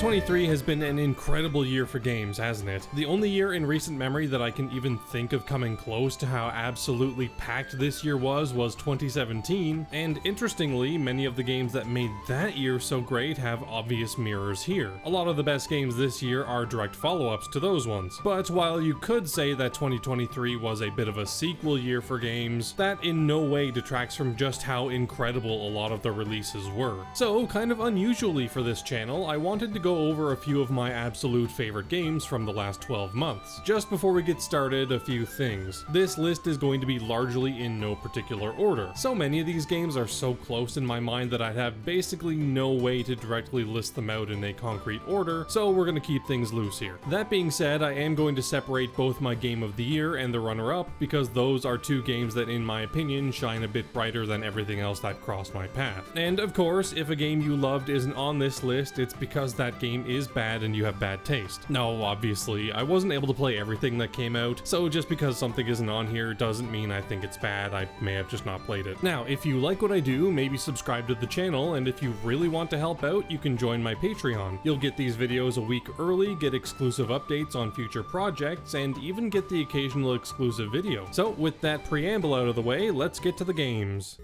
2023 has been an incredible year for games, hasn't it? The only year in recent memory that I can even think of coming close to how absolutely packed this year was 2017, and interestingly, many of the games that made that year so great have obvious mirrors here. A lot of the best games this year are direct follow-ups to those ones, but while you could say that 2023 was a bit of a sequel year for games, that in no way detracts from just how incredible a lot of the releases were. So, kind of unusually for this channel, I wanted to go over a few of my absolute favorite games from the last 12 months. Just before we get started, a few things. This list is going to be largely in no particular order. So many of these games are so close in my mind that I'd have basically no way to directly list them out in a concrete order, so we're gonna keep things loose here. That being said, I am going to separate both my Game of the Year and the runner-up, because those are two games that in my opinion shine a bit brighter than everything else that crossed my path. And of course, if a game you loved isn't on this list, it's because that game is bad and you have bad taste. No, obviously, I wasn't able to play everything that came out, so just because something isn't on here doesn't mean I think it's bad. I may have just not played it. Now, if you like what I do, maybe subscribe to the channel, and if you really want to help out, you can join my Patreon. You'll get these videos a week early, get exclusive updates on future projects, and even get the occasional exclusive video. So with that preamble out of the way, let's get to the games.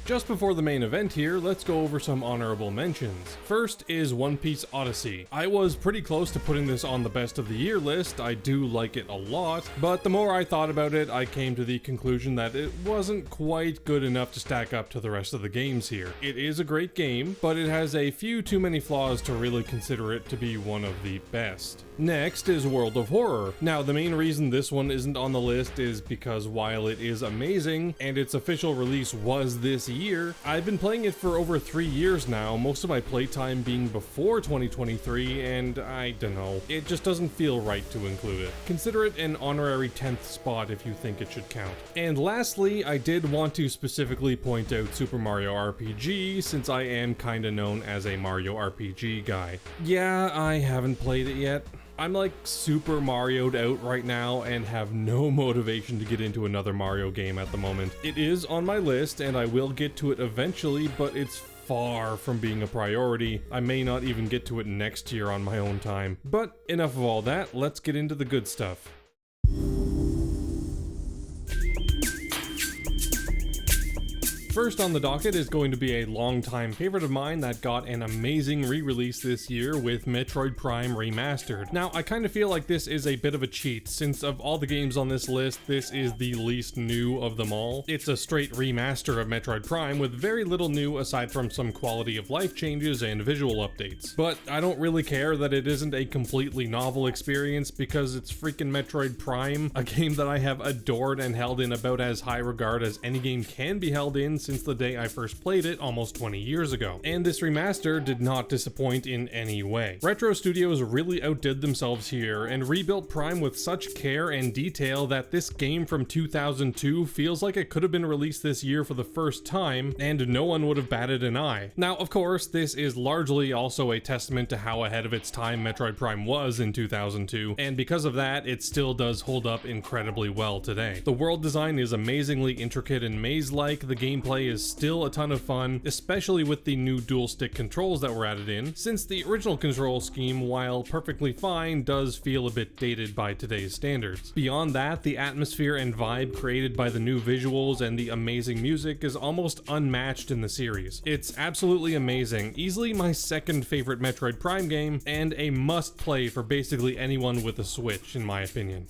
Just before the main event here, let's go over some honorable mentions. First is One Piece Odyssey. I was pretty close to putting this on the best of the year list. I do like it a lot, but the more I thought about it, I came to the conclusion that it wasn't quite good enough to stack up to the rest of the games here. It is a great game, but it has a few too many flaws to really consider it to be one of the best. Next is World of Horror. Now, the main reason this one isn't on the list is because while it is amazing, and its official release was this year, I've been playing it for over 3 years now, most of my playtime being before 2023, and I don't know, it just doesn't feel right to include it. Consider it an honorary 10th spot if you think it should count. And lastly, I did want to specifically point out Super Mario RPG, since I am kinda known as a Mario RPG guy. Yeah, I haven't played it yet. I'm like super Mario'd out right now and have no motivation to get into another Mario game at the moment. It is on my list and I will get to it eventually, but it's far from being a priority. I may not even get to it next year on my own time. But enough of all that, let's get into the good stuff. First on the docket is going to be a longtime favorite of mine that got an amazing re-release this year with Metroid Prime Remastered. Now, I kind of feel like this is a bit of a cheat, since of all the games on this list, this is the least new of them all. It's a straight remaster of Metroid Prime with very little new aside from some quality of life changes and visual updates. But I don't really care that it isn't a completely novel experience because it's freaking Metroid Prime, a game that I have adored and held in about as high regard as any game can be held in since the day I first played it almost 20 years ago. And this remaster did not disappoint in any way. Retro Studios really outdid themselves here and rebuilt Prime with such care and detail that this game from 2002 feels like it could have been released this year for the first time and no one would have batted an eye. Now, of course, this is largely also a testament to how ahead of its time Metroid Prime was in 2002, and because of that, it still does hold up incredibly well today. The world design is amazingly intricate and maze-like, the gameplay is still a ton of fun, especially with the new dual stick controls that were added in, since the original control scheme, while perfectly fine, does feel a bit dated by today's standards. Beyond that, the atmosphere and vibe created by the new visuals and the amazing music is almost unmatched in the series. It's absolutely amazing, easily my second favorite Metroid Prime game, and a must play for basically anyone with a Switch in my opinion.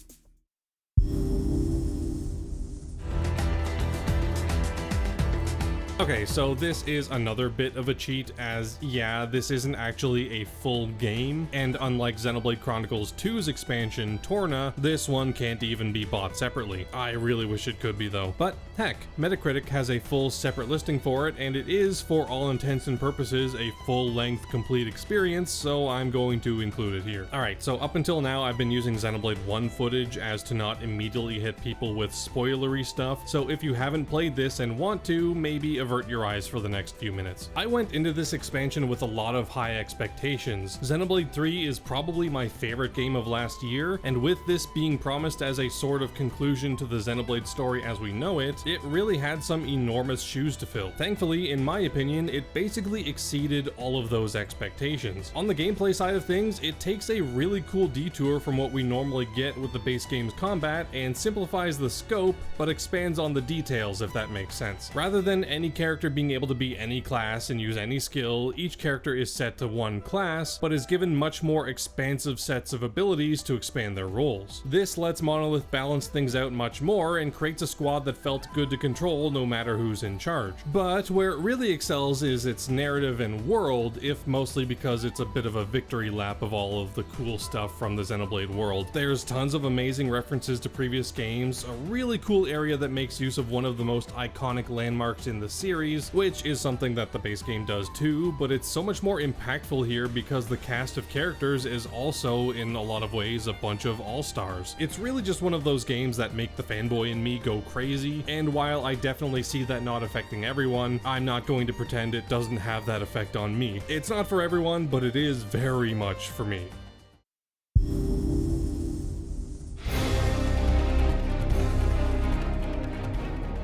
Okay, so this is another bit of a cheat as, yeah, this isn't actually a full game, and unlike Xenoblade Chronicles 2's expansion, Torna, this one can't even be bought separately. I really wish it could be though. But heck, Metacritic has a full separate listing for it, and it is, for all intents and purposes, a full-length complete experience, so I'm going to include it here. Alright, so up until now I've been using Xenoblade 1 footage as to not immediately hit people with spoilery stuff, so if you haven't played this and want to, maybe avert your eyes for the next few minutes. I went into this expansion with a lot of high expectations. Xenoblade 3 is probably my favorite game of last year, and with this being promised as a sort of conclusion to the Xenoblade story as we know it, it really had some enormous shoes to fill. Thankfully, in my opinion, it basically exceeded all of those expectations. On the gameplay side of things, it takes a really cool detour from what we normally get with the base game's combat and simplifies the scope, but expands on the details, if that makes sense. Rather than any character being able to be any class and use any skill, each character is set to one class, but is given much more expansive sets of abilities to expand their roles. This lets Monolith balance things out much more and creates a squad that felt good to control no matter who's in charge. But where it really excels is its narrative and world, if mostly because it's a bit of a victory lap of all of the cool stuff from the Xenoblade world. There's tons of amazing references to previous games, a really cool area that makes use of one of the most iconic landmarks in the series, which is something that the base game does too, but it's so much more impactful here because the cast of characters is also, in a lot of ways, a bunch of all-stars. It's really just one of those games that make the fanboy in me go crazy, and while I definitely see that not affecting everyone, I'm not going to pretend it doesn't have that effect on me. It's not for everyone, but it is very much for me.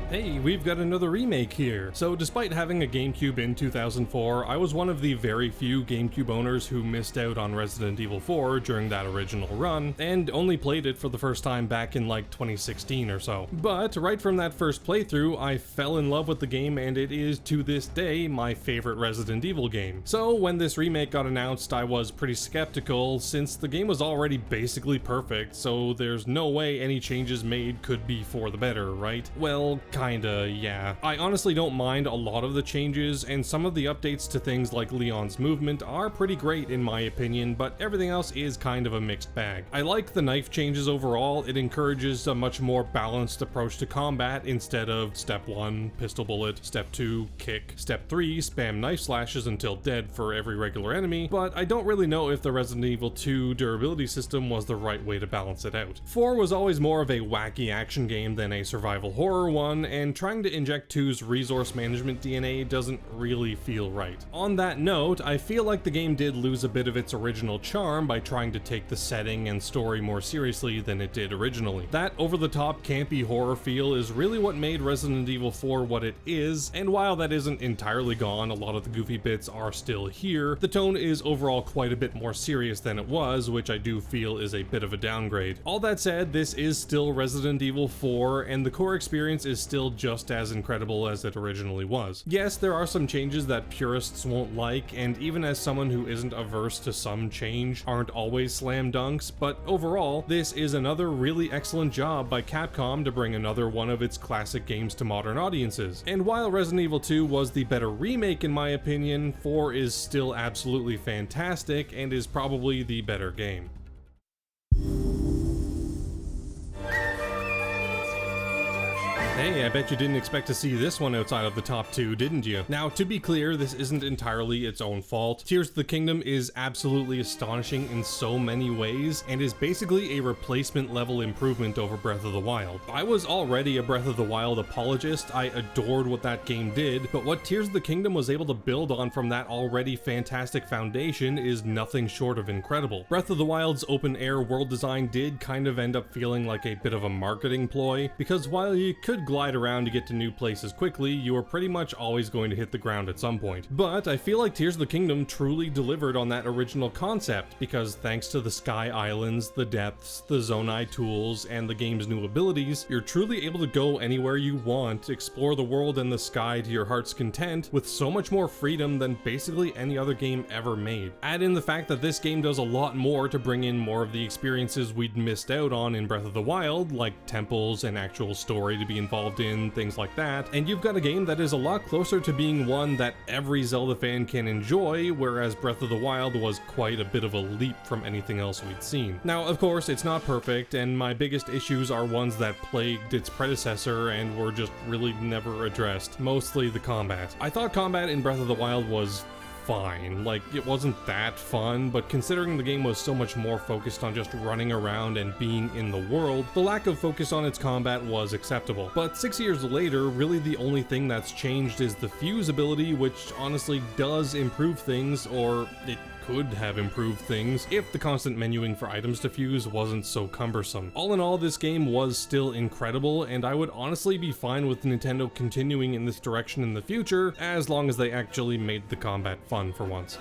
Hey, we've got another remake here. So despite having a GameCube in 2004, I was one of the very few GameCube owners who missed out on Resident Evil 4 during that original run, and only played it for the first time back in like 2016 or so. But right from that first playthrough, I fell in love with the game, and it is to this day my favorite Resident Evil game. So when this remake got announced, I was pretty skeptical since the game was already basically perfect, so there's no way any changes made could be for the better, right? Well, kinda, yeah. I honestly don't mind a lot of the changes, and some of the updates to things like Leon's movement are pretty great in my opinion, but everything else is kind of a mixed bag. I like the knife changes overall. It encourages a much more balanced approach to combat instead of step 1, pistol bullet, step 2, kick, step 3, spam knife slashes until dead for every regular enemy, but I don't really know if the Resident Evil 2 durability system was the right way to balance it out. 4 was always more of a wacky action game than a survival horror one, and trying to inject 2's resource management DNA doesn't really feel right. On that note, I feel like the game did lose a bit of its original charm by trying to take the setting and story more seriously than it did originally. That over-the-top campy horror feel is really what made Resident Evil 4 what it is, and while that isn't entirely gone, a lot of the goofy bits are still here, the tone is overall quite a bit more serious than it was, which I do feel is a bit of a downgrade. All that said, this is still Resident Evil 4, and the core experience is still just as incredible as it originally was. Yes, there are some changes that purists won't like, and even as someone who isn't averse to some change, aren't always slam dunks, but overall, this is another really excellent job by Capcom to bring another one of its classic games to modern audiences. And while Resident Evil 2 was the better remake in my opinion, 4 is still absolutely fantastic and is probably the better game. Hey, I bet you didn't expect to see this one outside of the top 2, didn't you? Now, to be clear, this isn't entirely its own fault. Tears of the Kingdom is absolutely astonishing in so many ways, and is basically a replacement level improvement over Breath of the Wild. I was already a Breath of the Wild apologist, I adored what that game did, but what Tears of the Kingdom was able to build on from that already fantastic foundation is nothing short of incredible. Breath of the Wild's open-air world design did kind of end up feeling like a bit of a marketing ploy, because while you could glide around to get to new places quickly, you are pretty much always going to hit the ground at some point. But I feel like Tears of the Kingdom truly delivered on that original concept, because thanks to the Sky Islands, the depths, the Zonai tools, and the game's new abilities, you're truly able to go anywhere you want, explore the world and the sky to your heart's content, with so much more freedom than basically any other game ever made. Add in the fact that this game does a lot more to bring in more of the experiences we'd missed out on in Breath of the Wild, like temples and actual story to be involved in, things like that, and you've got a game that is a lot closer to being one that every Zelda fan can enjoy, whereas Breath of the Wild was quite a bit of a leap from anything else we'd seen. Now, of course, it's not perfect, and my biggest issues are ones that plagued its predecessor and were just really never addressed, mostly the combat. I thought combat in Breath of the Wild was fine. Like, it wasn't that fun, but considering the game was so much more focused on just running around and being in the world, the lack of focus on its combat was acceptable. But 6 years later, really the only thing that's changed is the fuse ability, which honestly does improve things, or it could have improved things if the constant menuing for items to fuse wasn't so cumbersome. All in all, this game was still incredible, and I would honestly be fine with Nintendo continuing in this direction in the future, as long as they actually made the combat fun for once.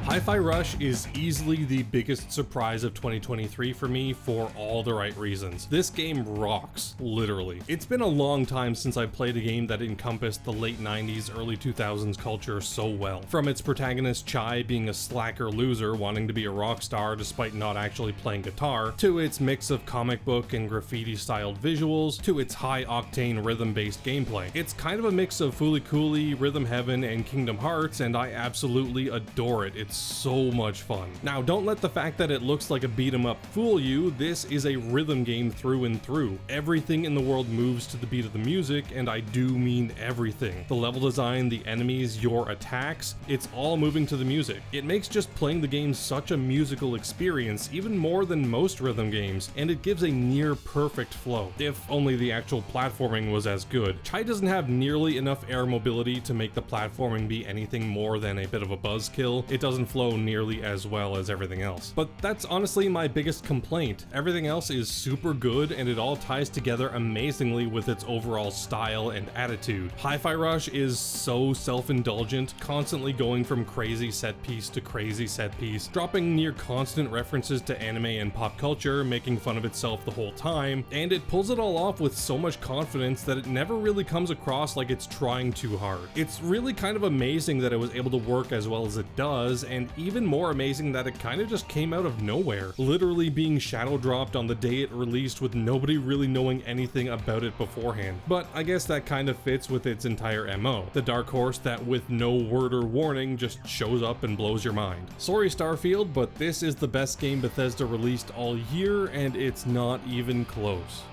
HighFi Rush is easily the biggest surprise of 2023 for me for all the right reasons. This game rocks, literally. It's been a long time since I played a game that encompassed the late 90s, early 2000s culture so well. From its protagonist Chai being a slacker loser wanting to be a rock star despite not actually playing guitar, to its mix of comic book and graffiti styled visuals, to its high octane rhythm based gameplay. It's kind of a mix of Fooly Cooly, Rhythm Heaven, and Kingdom Hearts, and I absolutely adore it. It's so much fun. Now, don't let the fact that it looks like a beat 'em up fool you. This is a rhythm game through and through. Everything in the world moves to the beat of the music, and I do mean everything. The level design, the enemies, your attacks, it's all moving to the music. It makes just playing the game such a musical experience, even more than most rhythm games, and it gives a near perfect flow, if only the actual platforming was as good. Chai doesn't have nearly enough air mobility to make the platforming be anything more than a bit of a buzzkill. It doesn't flow nearly as well as everything else. But that's honestly my biggest complaint. Everything else is super good, and it all ties together amazingly with its overall style and attitude. HighFi Rush is so self-indulgent, constantly going from crazy set piece to crazy set piece, dropping near constant references to anime and pop culture, making fun of itself the whole time, and it pulls it all off with so much confidence that it never really comes across like it's trying too hard. It's really kind of amazing that it was able to work as well as it does, and even more amazing that it kind of just came out of nowhere, literally being shadow dropped on the day it released with nobody really knowing anything about it beforehand. But I guess that kind of fits with its entire MO, the dark horse that with no word or warning just shows up and blows your mind. Sorry Starfield, but this is the best game Bethesda released all year, and it's not even close.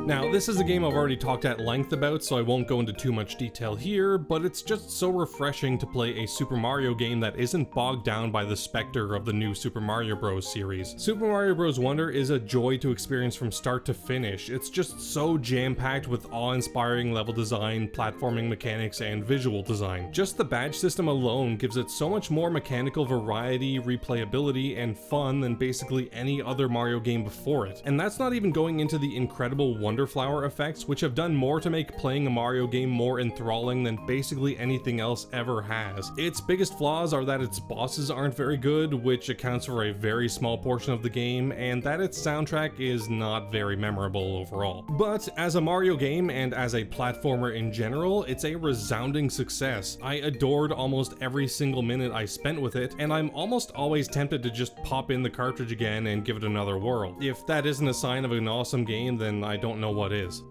Now, this is a game I've already talked at length about, so I won't go into too much detail here, but it's just so refreshing to play a Super Mario game that isn't bogged down by the specter of the new Super Mario Bros. Series. Super Mario Bros. Wonder is a joy to experience from start to finish. It's just so jam-packed with awe-inspiring level design, platforming mechanics, and visual design. Just the badge system alone gives it so much more mechanical variety, replayability, and fun than basically any other Mario game before it. And that's not even going into the incredible Wonderflower effects, which have done more to make playing a Mario game more enthralling than basically anything else ever has. Its biggest flaws are that its bosses aren't very good, which accounts for a very small portion of the game, and that its soundtrack is not very memorable overall. But as a Mario game and as a platformer in general, it's a resounding success. I adored almost every single minute I spent with it, and I'm almost always tempted to just pop in the cartridge again and give it another whirl. If that isn't a sign of an awesome game, then I don't know what is.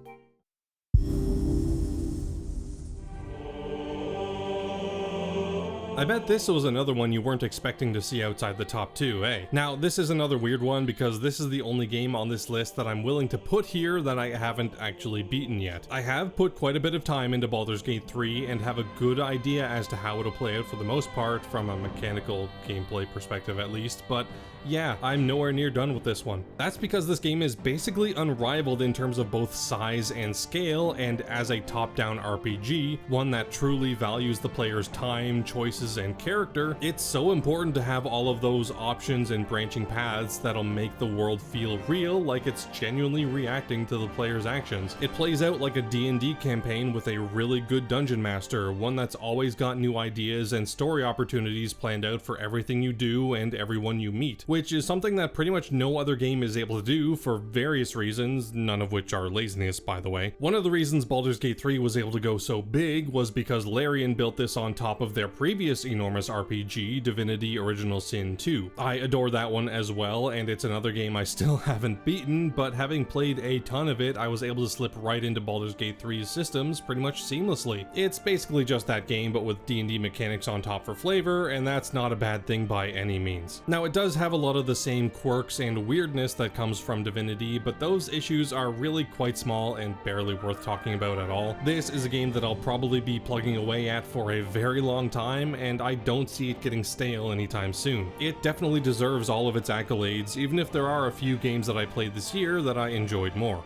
I bet this was another one you weren't expecting to see outside the top 2, eh? Now, this is another weird one because this is the only game on this list that I'm willing to put here that I haven't actually beaten yet. I have put quite a bit of time into Baldurs Gate 3 and have a good idea as to how it'll play out for the most part, from a mechanical gameplay perspective at least, but yeah, I'm nowhere near done with this one. That's because this game is basically unrivaled in terms of both size and scale, and as a top-down RPG, one that truly values the player's time, choices, and character, it's so important to have all of those options and branching paths that'll make the world feel real, like it's genuinely reacting to the player's actions. It plays out like a D&D campaign with a really good dungeon master, one that's always got new ideas and story opportunities planned out for everything you do and everyone you meet, which is something that pretty much no other game is able to do for various reasons, none of which are laziness, by the way. One of the reasons Baldur's Gate 3 was able to go so big was because Larian built this on top of their previous previous enormous RPG, Divinity Original Sin 2. I adore that one as well, and it's another game I still haven't beaten, but having played a ton of it, I was able to slip right into Baldurs Gate 3's systems pretty much seamlessly. It's basically just that game, but with D&D mechanics on top for flavor, and that's not a bad thing by any means. Now, it does have a lot of the same quirks and weirdness that comes from Divinity, but those issues are really quite small and barely worth talking about at all. This is a game that I'll probably be plugging away at for a very long time, and I don't see it getting stale anytime soon. It definitely deserves all of its accolades, even if there are a few games that I played this year that I enjoyed more.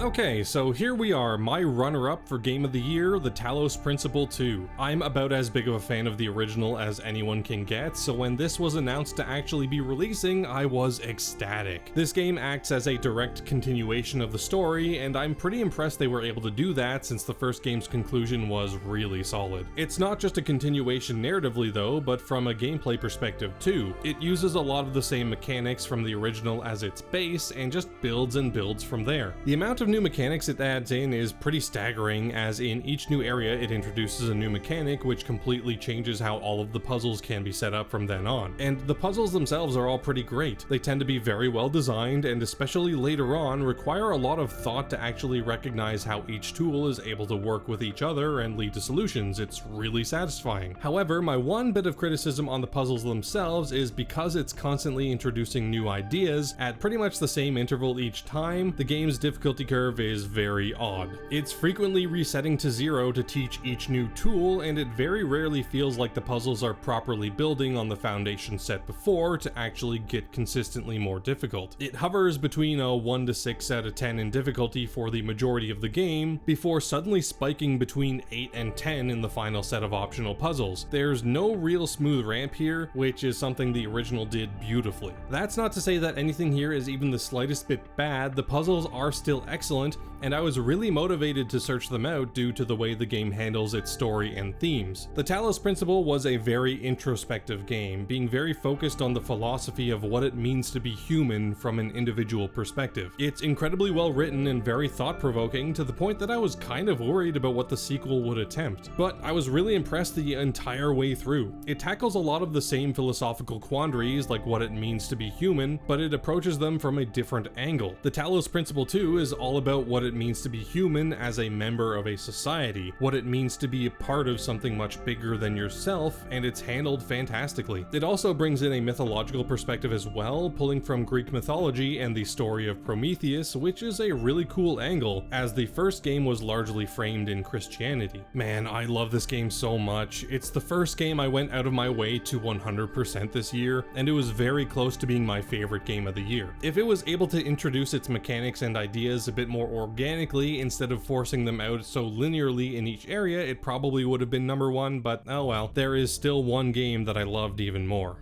Okay, so here we are, my runner-up for Game of the Year, the Talos Principle 2. I'm about as big of a fan of the original as anyone can get, so when this was announced to actually be releasing, I was ecstatic. This game acts as a direct continuation of the story, and I'm pretty impressed they were able to do that since the first game's conclusion was really solid. It's not just a continuation narratively though, but from a gameplay perspective too. It uses a lot of the same mechanics from the original as its base, and just builds and builds from there. The amount of new mechanics it adds in is pretty staggering, as in each new area it introduces a new mechanic which completely changes how all of the puzzles can be set up from then on. And the puzzles themselves are all pretty great. They tend to be very well designed, and especially later on require a lot of thought to actually recognize how each tool is able to work with each other and lead to solutions. It's really satisfying. However, my one bit of criticism on the puzzles themselves is because it's constantly introducing new ideas at pretty much the same interval each time, the game's difficulty curve is very odd. It's frequently resetting to 0 to teach each new tool, and it very rarely feels like the puzzles are properly building on the foundation set before to actually get consistently more difficult. It hovers between a 1 to 6 out of 10 in difficulty for the majority of the game, before suddenly spiking between 8 and 10 in the final set of optional puzzles. There's no real smooth ramp here, which is something the original did beautifully. That's not to say that anything here is even the slightest bit bad. The puzzles are still excellent, and I was really motivated to search them out due to the way the game handles its story and themes. The Talos Principle was a very introspective game, being very focused on the philosophy of what it means to be human from an individual perspective. It's incredibly well written and very thought-provoking, to the point that I was kind of worried about what the sequel would attempt. But I was really impressed the entire way through. It tackles a lot of the same philosophical quandaries, like what it means to be human, but it approaches them from a different angle. The Talos Principle 2 is all about what it means to be human as a member of a society, what it means to be a part of something much bigger than yourself, and it's handled fantastically. It also brings in a mythological perspective as well, pulling from Greek mythology and the story of Prometheus, which is a really cool angle, as the first game was largely framed in Christianity. Man, I love this game so much. It's the first game I went out of my way to 100% this year, and it was very close to being my favorite game of the year. If it was able to introduce its mechanics and ideas a bit more organically instead of forcing them out so linearly in each area, it probably would have been number one, but oh well, there is still one game that I loved even more.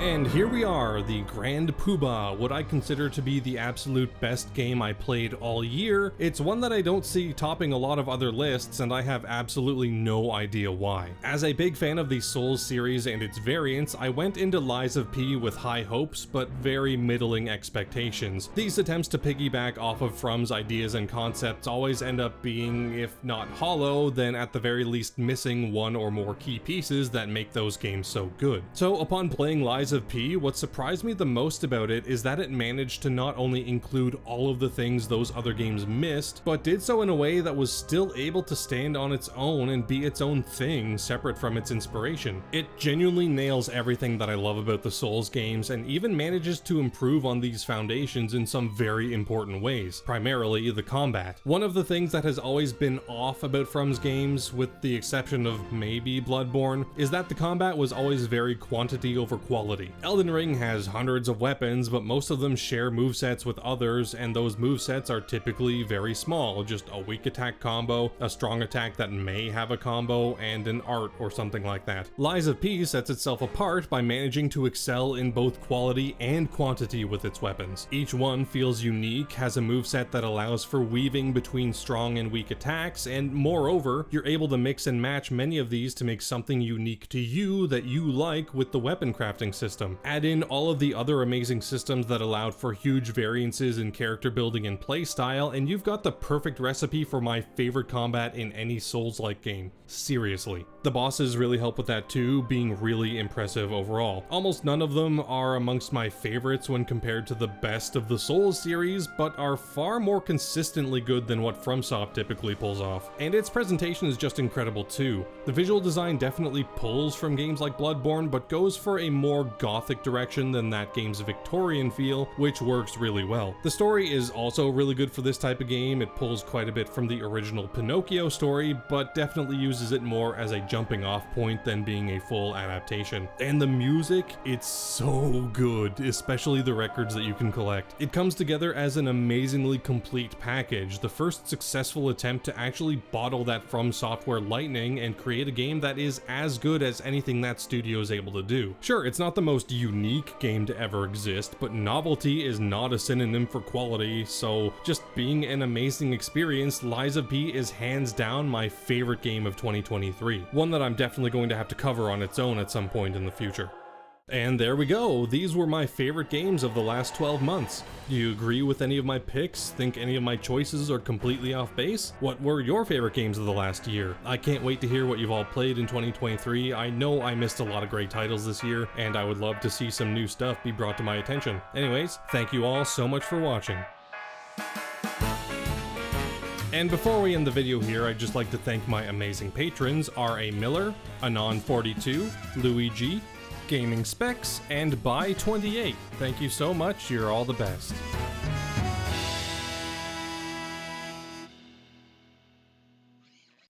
And here we are, the Grand Poobah, what I consider to be the absolute best game I played all year. It's one that I don't see topping a lot of other lists, and I have absolutely no idea why. As a big fan of the Souls series and its variants, I went into Lies of P with high hopes, but very middling expectations. These attempts to piggyback off of From's ideas and concepts always end up being, if not hollow, then at the very least missing one or more key pieces that make those games so good. So upon playing Lies of P, what surprised me the most about it is that it managed to not only include all of the things those other games missed, but did so in a way that was still able to stand on its own and be its own thing, separate from its inspiration. It genuinely nails everything that I love about the Souls games, and even manages to improve on these foundations in some very important ways, primarily the combat. One of the things that has always been off about From's games, with the exception of maybe Bloodborne, is that the combat was always very quantity over quality. Elden Ring has hundreds of weapons, but most of them share movesets with others, and those movesets are typically very small, just a weak attack combo, a strong attack that may have a combo, and an art or something like that. Lies of P sets itself apart by managing to excel in both quality and quantity with its weapons. Each one feels unique, has a moveset that allows for weaving between strong and weak attacks, and moreover, you're able to mix and match many of these to make something unique to you that you like with the weapon crafting system. system. Add in all of the other amazing systems that allowed for huge variances in character building and playstyle, and you've got the perfect recipe for my favorite combat in any Souls-like game. Seriously. The bosses really help with that too, being really impressive overall. Almost none of them are amongst my favorites when compared to the best of the Souls series, but are far more consistently good than what FromSoft typically pulls off. And its presentation is just incredible too. The visual design definitely pulls from games like Bloodborne, but goes for a more gothic direction than that game's Victorian feel, which works really well. The story is also really good for this type of game. It pulls quite a bit from the original Pinocchio story, but definitely uses it more as a jumping off point than being a full adaptation. And the music, it's so good, especially the records that you can collect. It comes together as an amazingly complete package, the first successful attempt to actually bottle that From Software lightning and create a game that is as good as anything that studio is able to do. Sure, it's not the most unique game to ever exist, but novelty is not a synonym for quality, so just being an amazing experience, Lies of P is hands down my favorite game of 2023. One that I'm definitely going to have to cover on its own at some point in the future. And there we go, these were my favorite games of the last 12 months. Do you agree with any of my picks? Think any of my choices are completely off base? What were your favorite games of the last year? I can't wait to hear what you've all played in 2023. I know I missed a lot of great titles this year, and I would love to see some new stuff be brought to my attention. Anyways, thank you all so much for watching. And before we end the video here, I'd just like to thank my amazing patrons, R.A. Miller, Anon42, Louis G, Gaming Specs, and Buy28. Thank you so much, you're all the best.